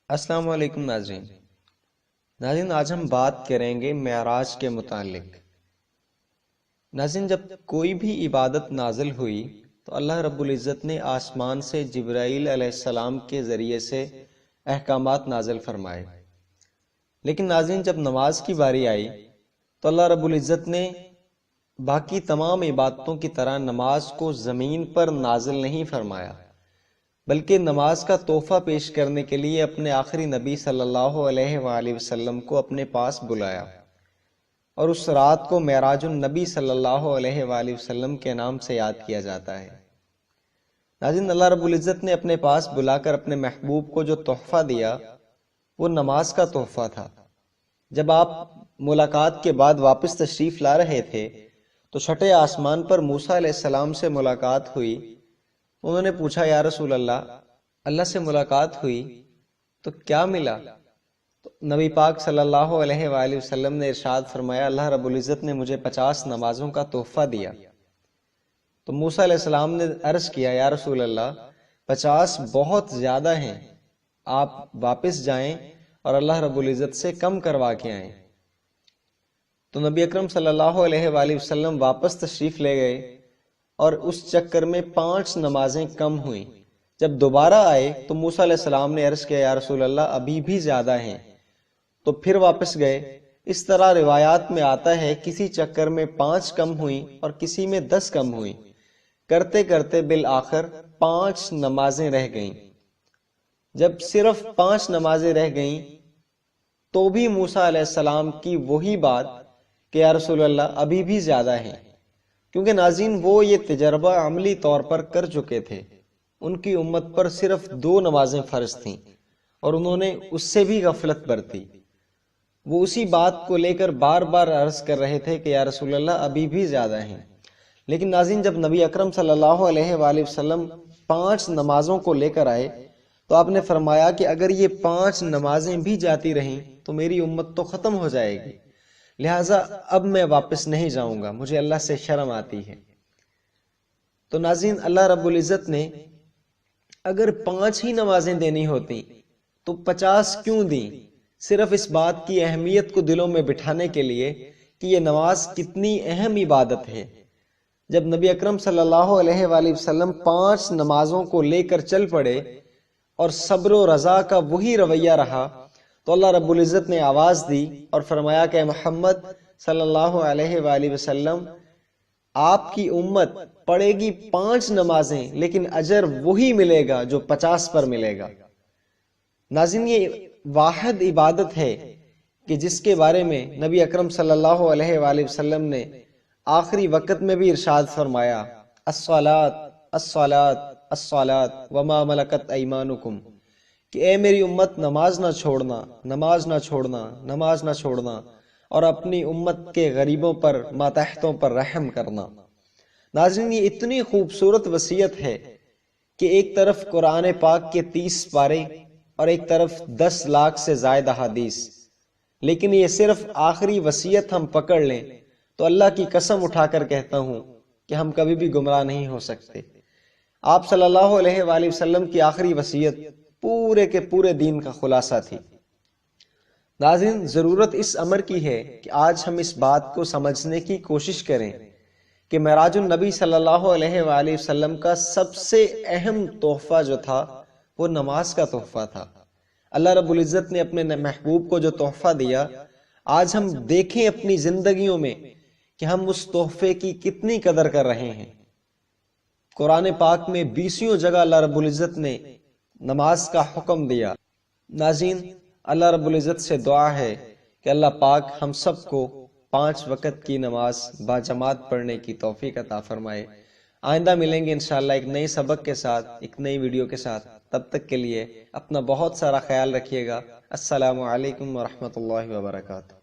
السلام علیکم ناظرین، آج ہم بات کریں گے معراج کے متعلق۔ ناظرین، جب کوئی بھی عبادت نازل ہوئی تو اللہ رب العزت نے آسمان سے جبرائیل علیہ السلام کے ذریعے سے احکامات نازل فرمائے، لیکن ناظرین جب نماز کی باری آئی تو اللہ رب العزت نے باقی تمام عبادتوں کی طرح نماز کو زمین پر نازل نہیں فرمایا، بلکہ نماز کا تحفہ پیش کرنے کے لیے اپنے آخری نبی صلی اللہ علیہ وآلہ وسلم کو اپنے پاس بلایا، اور اس رات کو معراج النبی صلی اللہ علیہ وآلہ وسلم کے نام سے یاد کیا جاتا ہے۔ ناظرین، اللہ رب العزت نے اپنے پاس بلا کر اپنے محبوب کو جو تحفہ دیا وہ نماز کا تحفہ تھا۔ جب آپ ملاقات کے بعد واپس تشریف لا رہے تھے تو چھٹے آسمان پر موسیٰ علیہ السلام سے ملاقات ہوئی۔ انہوں نے پوچھا، یا رسول اللہ سے ملاقات ہوئی تو کیا ملا؟ تو نبی پاک صلی اللہ علیہ وآلہ وسلم نے ارشاد فرمایا، اللہ رب العزت نے مجھے 50 نمازوں کا تحفہ دیا۔ تو موسیٰ علیہ السلام نے عرض کیا، یا رسول اللہ 50 بہت زیادہ ہیں، آپ واپس جائیں اور اللہ رب العزت سے کم کروا کے آئیں۔ تو نبی اکرم صلی اللہ علیہ وآلہ وسلم واپس تشریف لے گئے اور اس چکر میں 5 نمازیں کم ہوئیں۔ جب دوبارہ آئے تو موسیٰ علیہ السلام نے عرض کیا، یا رسول اللہ ابھی بھی زیادہ ہیں، تو پھر واپس گئے۔ اس طرح روایات میں آتا ہے کسی چکر میں 5 کم ہوئیں اور کسی میں 10 کم ہوئیں، کرتے کرتے بالآخر 5 نمازیں رہ گئیں۔ جب صرف 5 نمازیں رہ گئیں تو بھی موسیٰ علیہ السلام کی وہی بات کہ یا رسول اللہ ابھی بھی زیادہ ہیں، کیونکہ ناظرین وہ یہ تجربہ عملی طور پر کر چکے تھے۔ ان کی امت پر صرف 2 نمازیں فرض تھیں اور انہوں نے اس سے بھی غفلت برتی۔ وہ اسی بات کو لے کر بار بار عرض کر رہے تھے کہ یا رسول اللہ ابھی بھی زیادہ ہیں، لیکن ناظرین جب نبی اکرم صلی اللہ علیہ وآلہ وسلم 5 نمازوں کو لے کر آئے تو آپ نے فرمایا کہ اگر یہ 5 نمازیں بھی جاتی رہیں تو میری امت تو ختم ہو جائے گی، لہٰذا اب میں واپس نہیں جاؤں گا، مجھے اللہ سے شرم آتی ہے۔ تو ناظرین اللہ رب العزت نے اگر 5 ہی نمازیں دینی ہوتی تو 50 کیوں دیں؟ صرف اس بات کی اہمیت کو دلوں میں بٹھانے کے لیے کہ یہ نماز کتنی اہم عبادت ہے۔ جب نبی اکرم صلی اللہ علیہ وآلہ وسلم 5 نمازوں کو لے کر چل پڑے اور صبر و رضا کا وہی رویہ رہا تو اللہ رب العزت نے آواز دی اور فرمایا کہ محمد صلی اللہ علیہ وآلہ وسلم آپ کی امت پڑھے گی 5 نمازیں لیکن اجر وہی ملے گا جو 50 پر ملے گا۔ ناظرین یہ واحد عبادت ہے کہ جس کے بارے میں نبی اکرم صلی اللہ علیہ وآلہ وسلم نے آخری وقت میں بھی ارشاد فرمایا، الصلاۃ الصلاۃ الصلاۃ وما ملکت ایمانکم، کہ اے میری امت نماز نہ چھوڑنا، نماز نہ چھوڑنا، نماز نہ چھوڑنا، اور اپنی امت کے غریبوں پر ماتحتوں پر رحم کرنا۔ ناظرین یہ اتنی خوبصورت وصیت ہے کہ ایک طرف قرآن پاک کے 30 پارے اور ایک طرف 10 لاکھ سے زائد احادیث، لیکن یہ صرف آخری وصیت ہم پکڑ لیں تو اللہ کی قسم اٹھا کر کہتا ہوں کہ ہم کبھی بھی گمراہ نہیں ہو سکتے۔ آپ صلی اللہ علیہ وآلہ وسلم کی آخری وصیت پورے کے پورے دین کا خلاصہ تھی۔ ناظرین ضرورت اس امر کی ہے کہ آج ہم اس بات کو سمجھنے کی کوشش کریں کہ معراج النبی صلی اللہ علیہ وآلہ وسلم کا سب سے اہم تحفہ جو تھا وہ نماز کا تحفہ تھا۔ اللہ رب العزت نے اپنے محبوب کو جو تحفہ دیا، آج ہم دیکھیں اپنی زندگیوں میں کہ ہم اس تحفے کی کتنی قدر کر رہے ہیں۔ قرآن پاک میں 20 جگہ اللہ رب العزت نے نماز کا حکم دیا۔ ناظرین اللہ رب العزت سے دعا ہے کہ اللہ پاک ہم سب کو 5 وقت کی نماز باجماعت پڑھنے کی توفیق عطا فرمائے۔ آئندہ ملیں گے انشاءاللہ ایک نئے سبق کے ساتھ، ایک نئی ویڈیو کے ساتھ۔ تب تک کے لیے اپنا بہت سارا خیال رکھیے گا۔ السلام علیکم ورحمۃ اللہ وبرکاتہ۔